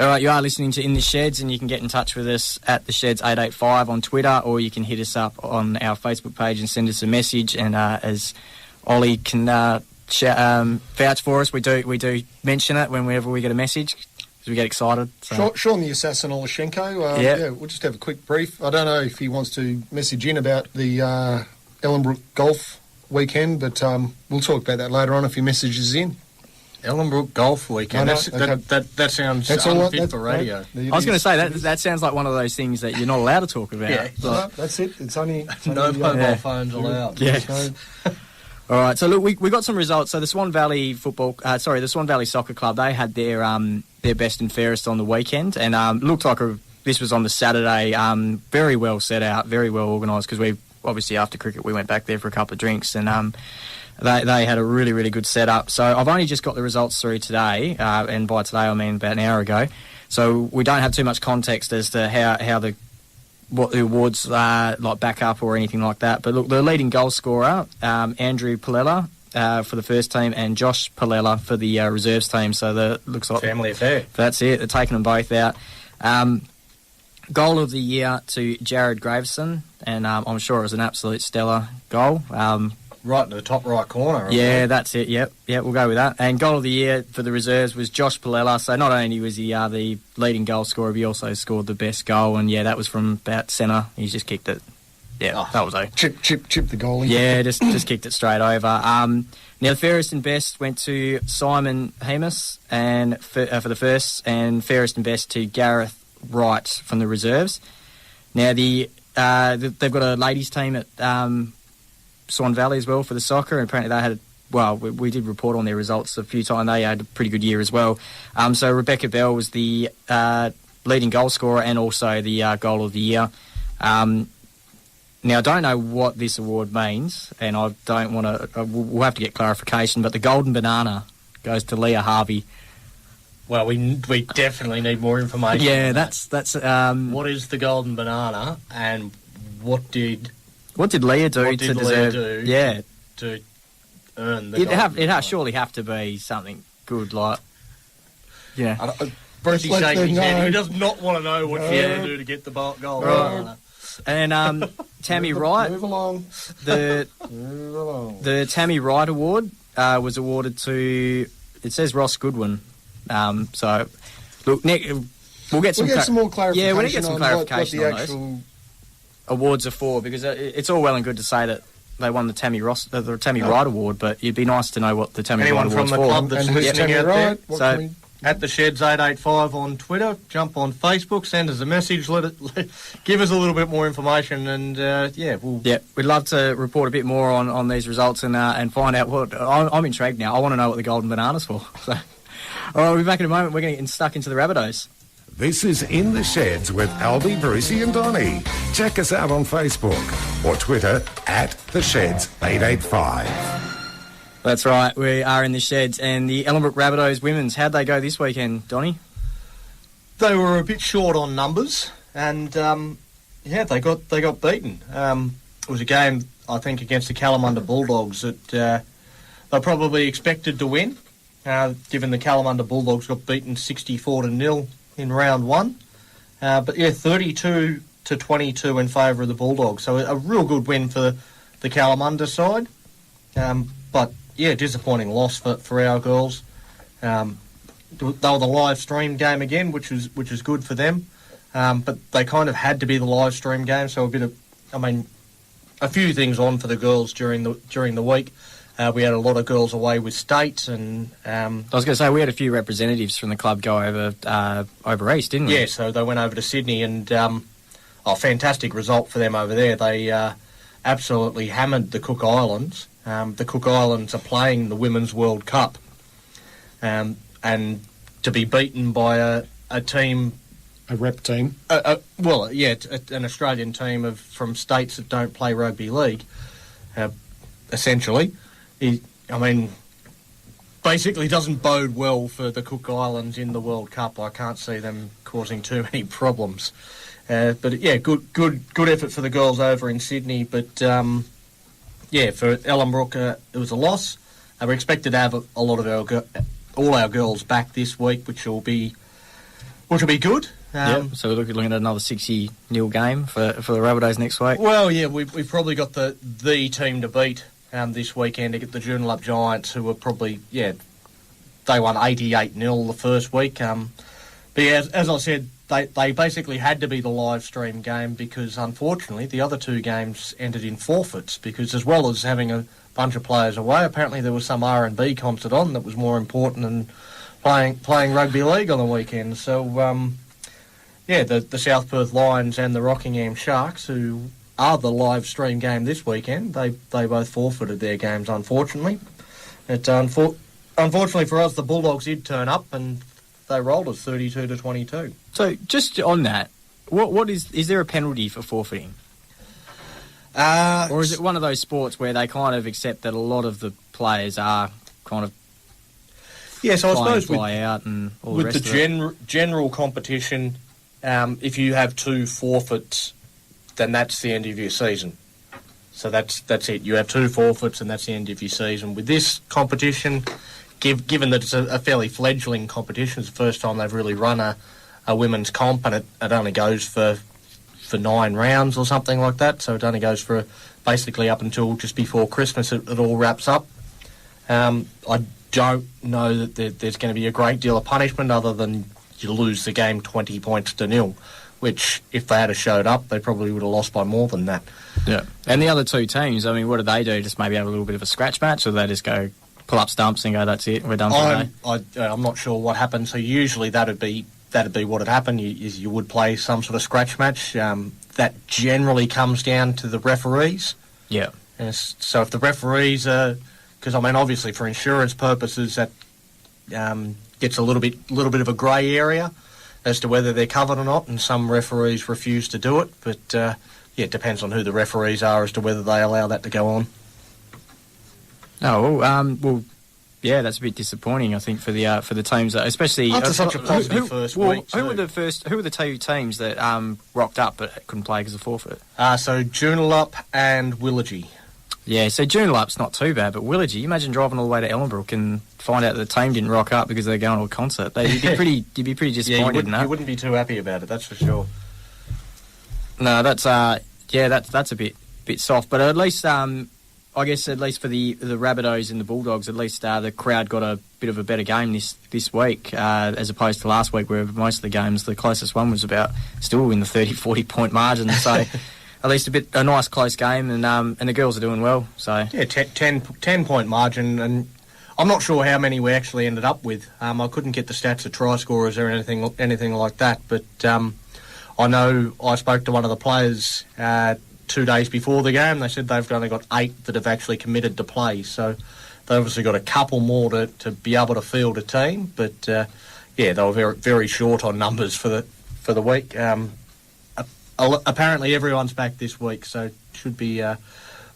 All right, you are listening to In the Sheds, and you can get in touch with us at the Sheds 885 on Twitter, or you can hit us up on our Facebook page and send us a message. And as Ollie can vouch for us, we do mention it whenever we get a message because we get excited. So. Sean the Assassin Olashenko. Yeah, we'll just have a quick brief. I don't know if he wants to message in about the Ellenbrook golf weekend, but we'll talk about that later on if he messages in. Ellenbrook Golf Weekend. That sounds unfit for radio. I was going to say that sounds like one of those things that you're not allowed to talk about. Yeah, no, that's it. It's only no mobile phones allowed. Yeah. All right. So look, we got some results. So the Swan Valley the Swan Valley Soccer Club, they had their best and fairest on the weekend, and looked like this was on the Saturday. Very well set out, very well organised because we obviously after cricket we went back there for a couple of drinks and. They had a really, really good setup. So I've only just got the results through today, and by today I mean about an hour ago. So we don't have too much context as to what the awards like back up or anything like that. But look, the leading goal scorer, Andrew Palella for the first team, and Josh Palella for the reserves team. So looks like family affair. That's it. They're taking them both out. Goal of the year to Jared Graveson, and I'm sure it was an absolute stellar goal. Right in the top right corner. Yeah, that's it. Yep, we'll go with that. And goal of the year for the reserves was Josh Palella. So not only was he the leading goal scorer, he also scored the best goal. And that was from about centre. He's just kicked it. Yeah, that was a chip the goalie. Yeah, just kicked it straight over. Now the fairest and best went to Simon Hemus and for the first, and fairest and best to Gareth Wright from the reserves. Now they've got a ladies team at Swan Valley as well for the soccer, and apparently they had we did report on their results a few times. They had a pretty good year as well. So Rebecca Bell was the leading goal scorer and also the goal of the year. Now I don't know what this award means, and I don't want to. We'll have to get clarification. But the golden banana goes to Leah Harvey. Well, we definitely need more information. Yeah, that's. What is the golden banana, and what did Leah do to deserve? To earn the. It'd surely have to be something good, like. Yeah. Brucey shaking his head. He does not want to know what she had to do to get the goal. Right. And Tammy Wright. Move along. The Tammy Wright Award was awarded to. It says Ross Goodwin. So, look, Nick, we'll get some more clarification. Yeah, we'll get some clarification on those awards are for, because it's all well and good to say that they won the Tammy Wright Award, but it'd be nice to know what the Tammy Wright Award's for. Anyone from the club that's listening out there? So, at the Sheds 885 on Twitter, jump on Facebook, send us a message, give us a little bit more information, and we'd love to report a bit more on these results and find out what. I'm intrigued now. I want to know what the golden banana's for. So, all right, we'll be back in a moment. We're going to get stuck into the Rabbitohs. This is In the Sheds with Albie, Brucey and Donnie. Check us out on Facebook or Twitter at the Sheds 885. That's right, we are in the Sheds, and the Ellenbrook Rabbitohs women's, how'd they go this weekend, Donnie? They were a bit short on numbers, and they got beaten. It was a game, I think, against the Kalamunda Bulldogs that they probably expected to win, given the Kalamunda Bulldogs got beaten 64-0 in round one. 32-22 in favour of the Bulldogs, so a real good win for the Kalamunda side. But disappointing loss for our girls. They were the live stream game again, which was good for them. But they kind of had to be the live stream game, so a few things on for the girls during the week. We had a lot of girls away with state, and I was going to say we had a few representatives from the club go over east, didn't we? Yeah, so they went over to Sydney, and fantastic result for them over there. They absolutely hammered the Cook Islands. The Cook Islands are playing the Women's World Cup, and to be beaten by a team, a rep team, an Australian team from states that don't play rugby league, essentially. Basically doesn't bode well for the Cook Islands in the World Cup. I can't see them causing too many problems. Good effort for the girls over in Sydney. But for Ellenbrook, it was a loss. We're expected to have a lot of all our girls back this week, which will be Which will be good. So we're looking at another 60-0 game for the Rabbitohs next week. Well, yeah, we've probably got the team to beat this weekend to get the Joondalup Giants, who were probably, they won 88-0 the first week. But yeah, as I said, they basically had to be the live stream game because, unfortunately, the other two games ended in forfeits because, as well as having a bunch of players away, apparently there was some R&B concert on that was more important than playing rugby league on the weekend. So, the South Perth Lions and the Rockingham Sharks, who are the live stream game this weekend, they both forfeited their games, unfortunately. Unfortunately for us, the Bulldogs did turn up and they rolled us 32-22. So, just on that, what is there a penalty for forfeiting? Or is it one of those sports where they kind of accept that a lot of the players are kind of so I suppose fly out and all with the rest the general competition, if you have two forfeits, then that's the end of your season. So that's it. You have two forfeits and that's the end of your season. With this competition, given that it's a fairly fledgling competition, it's the first time they've really run a women's comp, and it only goes for 9 rounds or something like that. So it only goes for basically up until just before Christmas. It all wraps up. I don't know that there's going to be a great deal of punishment other than you lose the game 20 points to 0, which if they had showed up, they probably would have lost by more than that. Yeah. And the other two teams, I mean, what do they do? Just maybe have a little bit of a scratch match, or they just go pull up stumps and go, that's it, we're done for today? I'm not sure what happens. So usually that'd be what would happen. You would play some sort of scratch match. That generally comes down to the referees. Yeah. And so if the referees are... Because, I mean, obviously for insurance purposes, that gets a little bit of a grey area as to whether they're covered or not, and some referees refuse to do it. But, it depends on who the referees are as to whether they allow that to go on. Oh, that's a bit disappointing, I think, for the teams that, especially after such a positive first week. Who were the two teams that rocked up but couldn't play because of forfeit? So Joondalup and Willagee. Yeah, so Joonalup's not too bad, but Willagee, you imagine driving all the way to Ellenbrook and find out the team didn't rock up because they're going to a concert. You'd be pretty disappointed in that. You wouldn't be too happy about it, that's for sure. No, that's a bit soft, but at least I guess at least for the Rabbitohs and the Bulldogs, at least the crowd got a bit of a better game this week as opposed to last week, where most of the games, the closest one was about still in the 30-40 point margin. So at least a nice close game, and the girls are doing well. So 10 point margin, and I'm not sure how many we actually ended up with. I couldn't get the stats of try scorers or anything like that, but I know I spoke to one of the players 2 days before the game. They said they've only got 8 that have actually committed to play, so they obviously got a couple more to be able to field a team. But they were very, very short on numbers for the week. Apparently everyone's back this week, so should be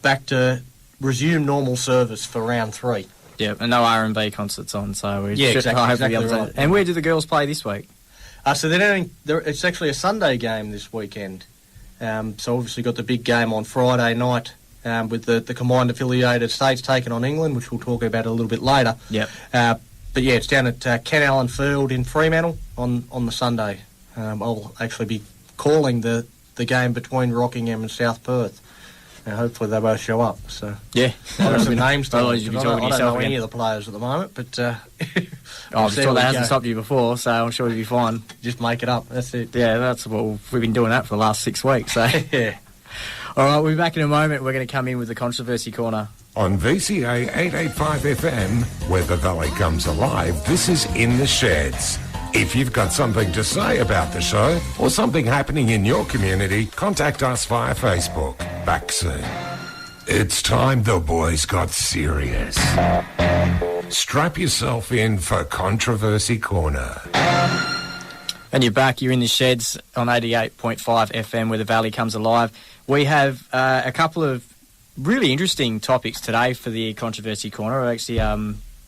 back to resume normal service for round 3. Yeah, and no R&B concerts on, so exactly right. And where do the girls play this week? So it's actually a Sunday game this weekend. So obviously got the big game on Friday night with the combined affiliated states taking on England, which we'll talk about a little bit later. Yep. But yeah, it's down at Ken Allen Field in Fremantle on the Sunday. I'll actually be calling the game between Rockingham and South Perth. Hopefully they both show up. So yeah, I've got some names to I don't know any of the players at the moment, but I'm sure that hasn't stopped you before, so I'm sure you'll be fine. Just make it up. That's it. Yeah, that's what we've been doing that for the last 6 weeks. So yeah. All right, we'll be back in a moment. We're going to come in with the Controversy Corner. On VCA 885 FM, where the Valley comes alive, this is In the Sheds. If you've got something to say about the show or something happening in your community, contact us via Facebook. Back soon. It's time the boys got serious. Strap yourself in for Controversy Corner. And you're back. You're in the Sheds on 88.5 FM, where the Valley comes alive. We have a couple of really interesting topics today for the Controversy Corner. We're actually,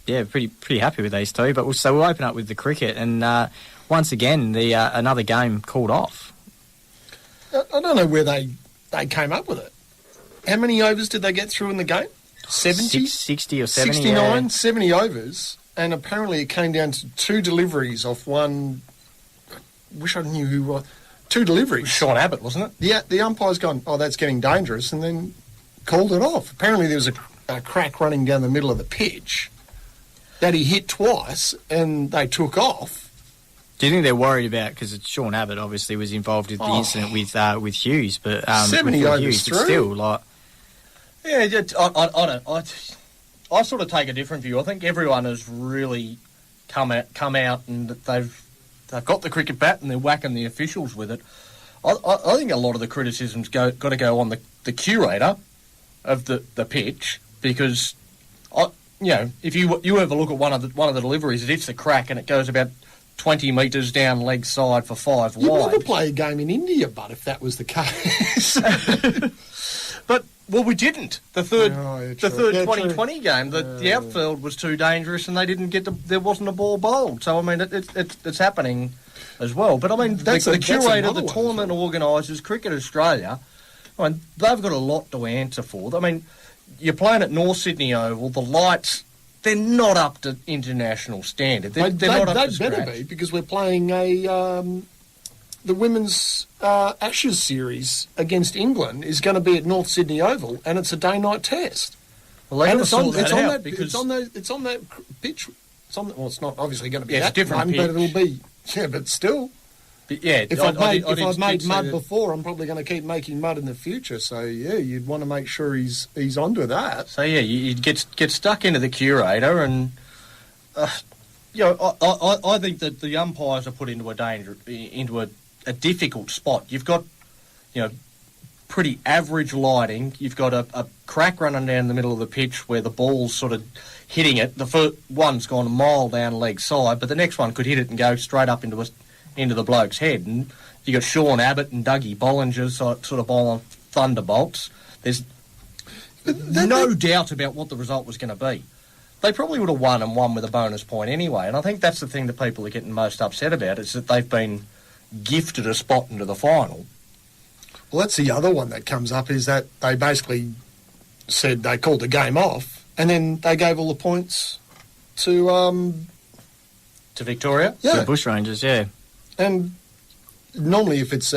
pretty happy with these two. But we'll open up with the cricket, and once again, another game called off. I don't know where they came up with it. How many overs did they get through in the game? 70? 60 or 70. 69, 70 overs, and apparently it came down to 2 deliveries off one wish I knew who was. 2 deliveries. Sean Abbott, wasn't it? Yeah, the umpire's gone, oh, that's getting dangerous, and then called it off. Apparently there was a crack running down the middle of the pitch that he hit twice, and they took off. Do you think they're worried about, because Sean Abbott obviously was involved with the incident with Hughes, but 70 overs Hughes, through. Still, like... Yeah, I sort of take a different view. I think everyone has really come out and they've got the cricket bat and they're whacking the officials with it. I think a lot of the criticism's got to go on the curator of the pitch, because if you have a look at one of the deliveries, it hits the crack and it goes about 20 metres down leg side for 5 You'd wide. never play a game in India, but if that was the case. But we didn't. The third 2020 true. game, the outfield was too dangerous, and they didn't there wasn't a ball bowled. So I mean, it's happening as well. But I mean, the curator, the tournament organisers, Cricket Australia, I mean, they've got a lot to answer for. I mean, you're playing at North Sydney Oval. The lights, they're not up to international standard. They're not up to scratch. They better be, because we're playing the women's Ashes series against England is going to be at North Sydney Oval, and it's a day-night test. Well, they and it's on that because it's on that pitch. It's not obviously going to be that different one, but it'll be. Yeah, but still. But yeah, if I've made mud before, I'm probably going to keep making mud in the future. So yeah, you'd want to make sure he's onto that. So yeah, you get stuck into the curator, and I think that the umpires are put into a difficult spot. You've got pretty average lighting. You've got a crack running down the middle of the pitch where the ball's sort of hitting it. The first one's gone a mile down leg side, but the next one could hit it and go straight up into the bloke's head. And you got Sean Abbott and Dougie Bollinger sort of bowling thunderbolts. There's no doubt about what the result was going to be. They probably would have won with a bonus point anyway. And I think that's the thing that people are getting most upset about, is that they've been gifted a spot into the final. Well, that's the other one that comes up, is that they basically said they called the game off, and then they gave all the points to Victoria, the Bushrangers, yeah. And normally, if it's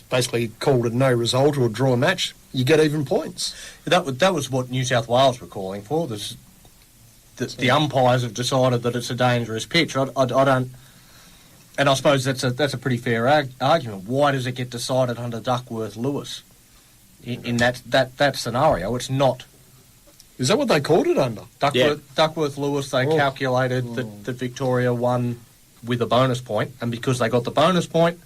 basically called a no result or a draw match, you get even points. That was what New South Wales were calling for. The umpires have decided that it's a dangerous pitch. I don't. And I suppose that's a pretty fair argument. Why does it get decided under Duckworth-Lewis in that scenario? It's not. Is that what they called it under? Duckworth-Lewis, they calculated that Victoria won with a bonus point, and because they got the bonus point,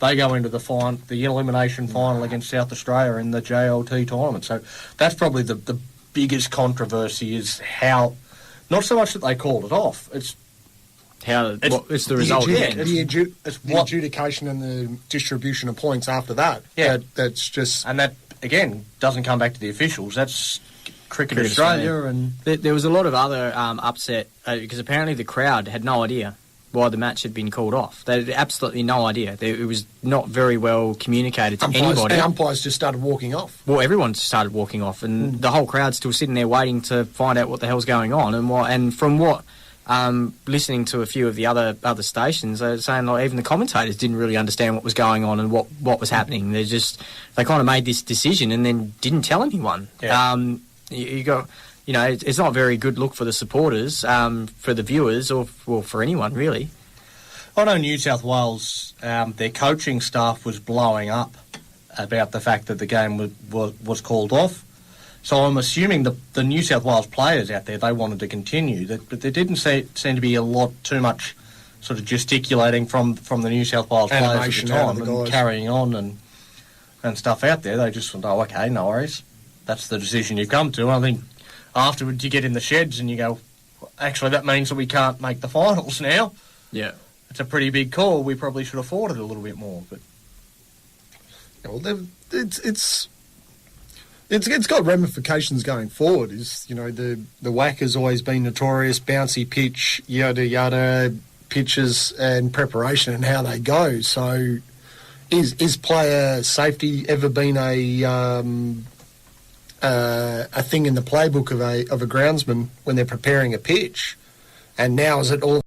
they go into the elimination final against South Australia in the JLT tournament. So that's probably the biggest controversy, is how, not so much that they called it off, it's the result. The adjudication and the distribution of points after that. Yeah, that's just, and that again doesn't come back to the officials. That's Cricket Australia, and there was a lot of other upset because apparently the crowd had no idea why the match had been called off. They had absolutely no idea. It was not very well communicated to anybody. And umpires just started walking off. Well, everyone started walking off, and the whole crowd's still sitting there waiting to find out what the hell's going on, and from what. Listening to a few of the other stations, they were saying like even the commentators didn't really understand what was going on and what was happening. They kind of made this decision and then didn't tell anyone. Yeah. It's not a very good look for the supporters, for the viewers, or for anyone really. I know New South Wales, their coaching staff was blowing up about the fact that the game was called off. So I'm assuming the New South Wales players out there, they wanted to continue. But there didn't seem to be too much sort of gesticulating from the New South Wales players at the time and carrying on and stuff out there. They just went, oh, okay, no worries. That's the decision you've come to. And I think afterwards you get in the sheds and you go, actually, that means that we can't make the finals now. Yeah. It's a pretty big call. We probably should afford it a little bit more. But It's got ramifications going forward. The WAC has always been notorious, bouncy pitch, yada yada, pitches and preparation and how they go. So, is player safety ever been a thing in the playbook of a groundsman when they're preparing a pitch? And now is it all